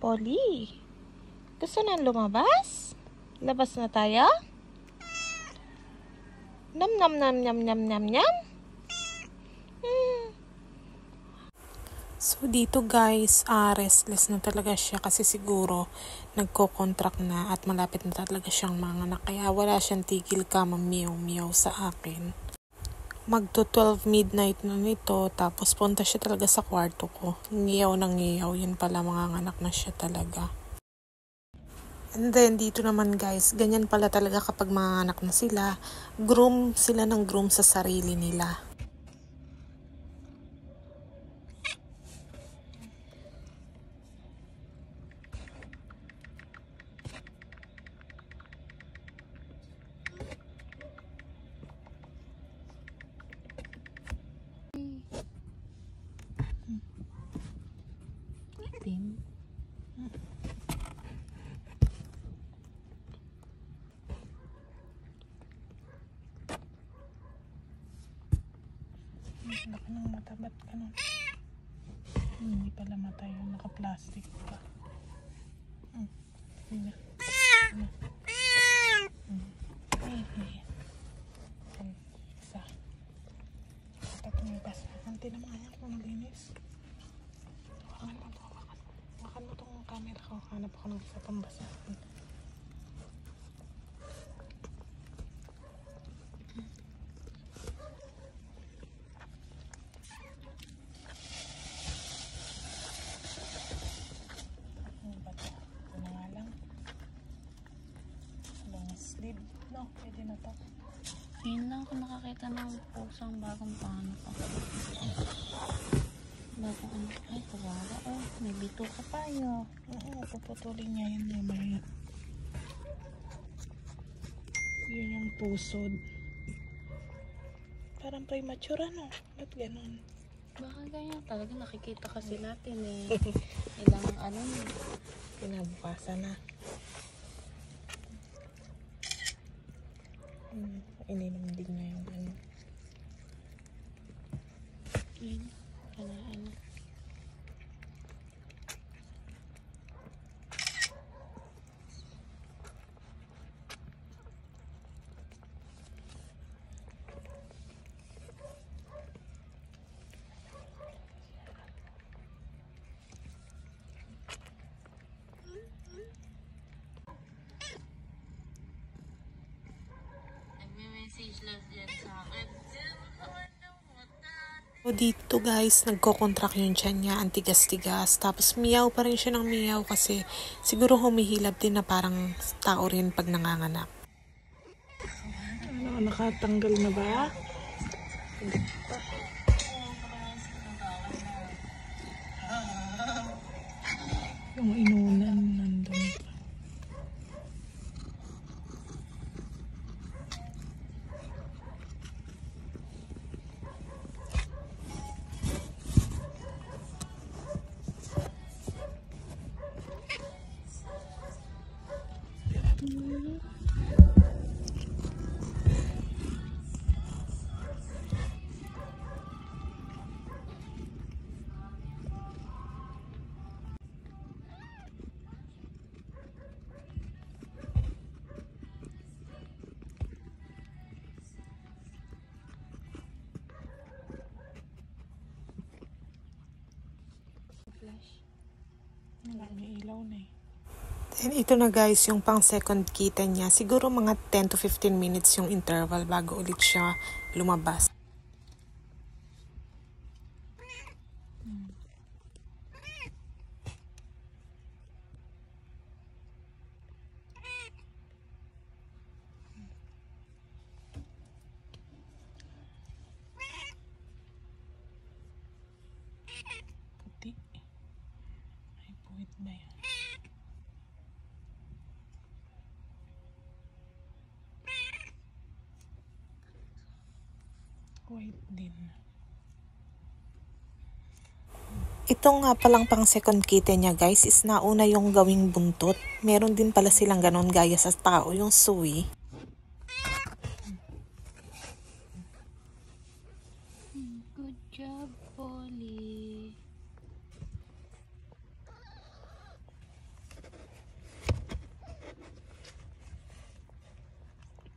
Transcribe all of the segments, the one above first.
Polly, gusto nang lumabas? Labas na tayo? Nam nam nam nam nam nam nam. So dito guys, restless na talaga siya kasi siguro nagko-contract na at malapit na talaga siyang manganak. Kaya wala siyang tigil ka mamiyaw-miyaw sa akin. Magto 12 midnight na nito, tapos punta siya talaga sa kwarto ko. Ngiyaw ng ngiyaw, yun pala, manganganak na siya talaga. And then dito naman guys, ganyan pala talaga kapag manganganak na sila. Groom sila ng groom sa sarili nila. Itim. Laki ng mata, ba't ganun? Hindi pala mata yun, naka-plastic pa. Hindi. Isa. Ito tumigas. Kanti naman yan kung malinis. Wakan mo itong camera ko. Hanap ako ng isa pang basa. Sleeve, no? Pwede na to. Ngayon lang ako nakakita ng pusang bagong panak ako. Bagong ano? Ay, kawawa. Oh, may bito ka pa yun. Oo, puputulin niya yun mamaya. Yun yung pusod. Parang premature, ano? Ba't ganun? Baka ganyan. Talaga nakikita kasi natin eh. Ilang ano eh. Pinabukasan na. Ininom din niya yung ano. Yun. Ano. So dito guys, nagko-contract yung tiyan niya, ang tigas-tigas. Tapos miyaw pa rin siya ng miyaw kasi siguro humihilab din na parang tao rin pag nanganganak. Ano, nakatanggal na ba? Yung inunan nandun pa. May ilaw na eh. Then ito na guys, yung pang second kita niya. Siguro mga 10 to 15 minutes yung interval bago ulit siya lumabas. Puti. Ay, puwit ba yan? White din. Ito nga palang pang second kitten niya guys is nauna yung gawing buntot. Meron din pala silang ganon gaya sa tao, yung suwi. Good job, Polly.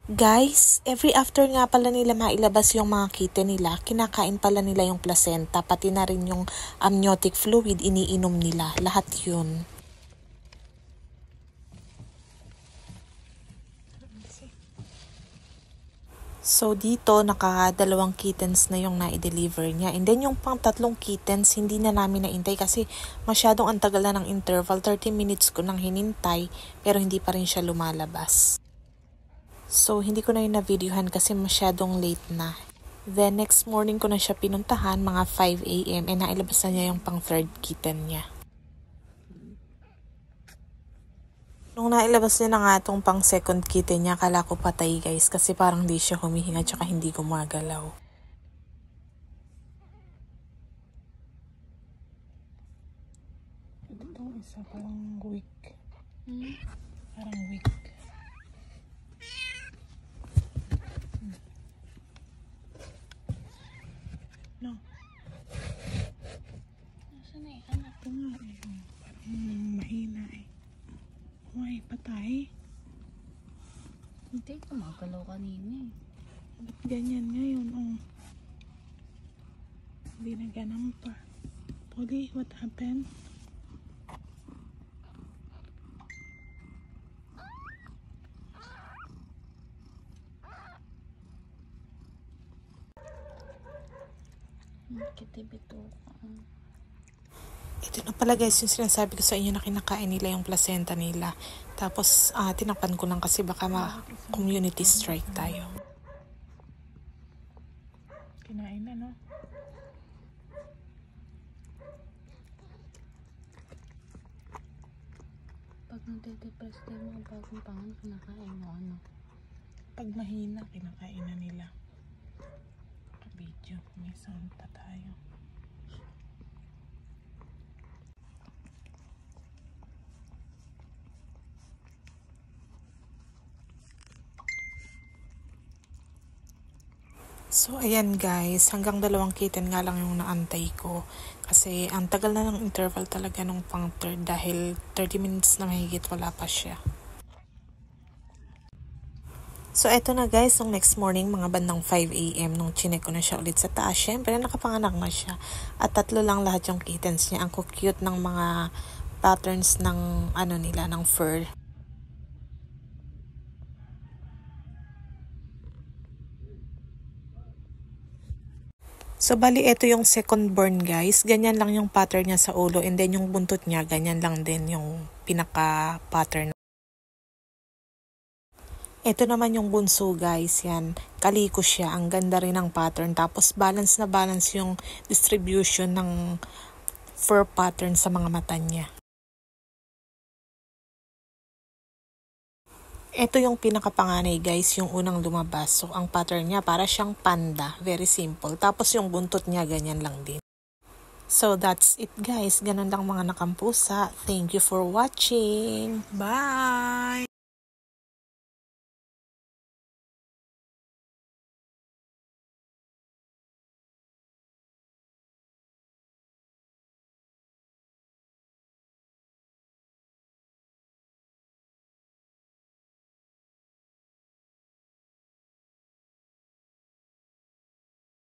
Guys, every after nga pala nila mailabas yung mga kitten nila, kinakain pala nila yung placenta, pati na rin yung amniotic fluid, iniinom nila. Lahat yun. So, dito, naka-2 kittens na yung na-deliver niya. And then, yung pang 3 kittens, hindi na namin naintay kasi masyadong ang tagal na ng interval. 30 minutes ko nang hinintay, pero hindi pa rin siya lumalabas. So, hindi ko na yun na-videohan kasi masyadong late na. Then, next morning ko na siya pinuntahan, mga 5 a.m. And nailabas na niya yung pang 3rd kitten niya. Nung nailabas niya na nga itong pang 2nd kitten niya, akala ko patay guys kasi parang hindi siya humihinga tsaka hindi gumagalaw. Itong isa parang weak. Parang weak. No. Nasaan na yung anak? Ito nga eh. Parang mahina eh. Uy, patay. Hindi, gumagalaw kanina eh. Ba't ganyan ngayon? Oh. Hindi na ganun pa. Polly, what happened? Kitibito ka. Ito na pala guys yung sinasabi ko sa inyo na kinakain nila yung placenta nila. Tapos tinakpan ko lang kasi baka community strike tayo. Kinain na no? Pag nade-depress tayo mga bagong pangalan, kinakain mo ano? Pag mahina, kinakain na nila. Video, may sound pa tayo. So, ayan guys, hanggang 2 kitten nga lang yung naantay ko. Kasi, ang tagal na ng interval talaga nung pang 3rd dahil 30 minutes na mahigit wala pa siya. So, eto na guys, nung next morning, mga bandang 5 a.m. nung chinek ko na siya ulit sa taas. Syempre, nakapanganak na siya. At 3 lang lahat yung kittens niya. Ang cute ng mga patterns ng, nila, ng fur. So, bali, ito yung second born guys. Ganyan lang yung pattern niya sa ulo. And then, yung buntot niya, ganyan lang din yung pinaka-pattern. Ito naman yung bunso guys, yan. Kaliko siya, ang ganda rin ng pattern. Tapos balance na balance yung distribution ng fur pattern sa mga mata niya. Ito yung pinakapanganay guys, yung unang lumabas. So ang pattern niya para siyang panda, very simple. Tapos yung buntot niya ganyan lang din. So that's it guys, ganun lang mga nakampusa. Thank you for watching. Bye!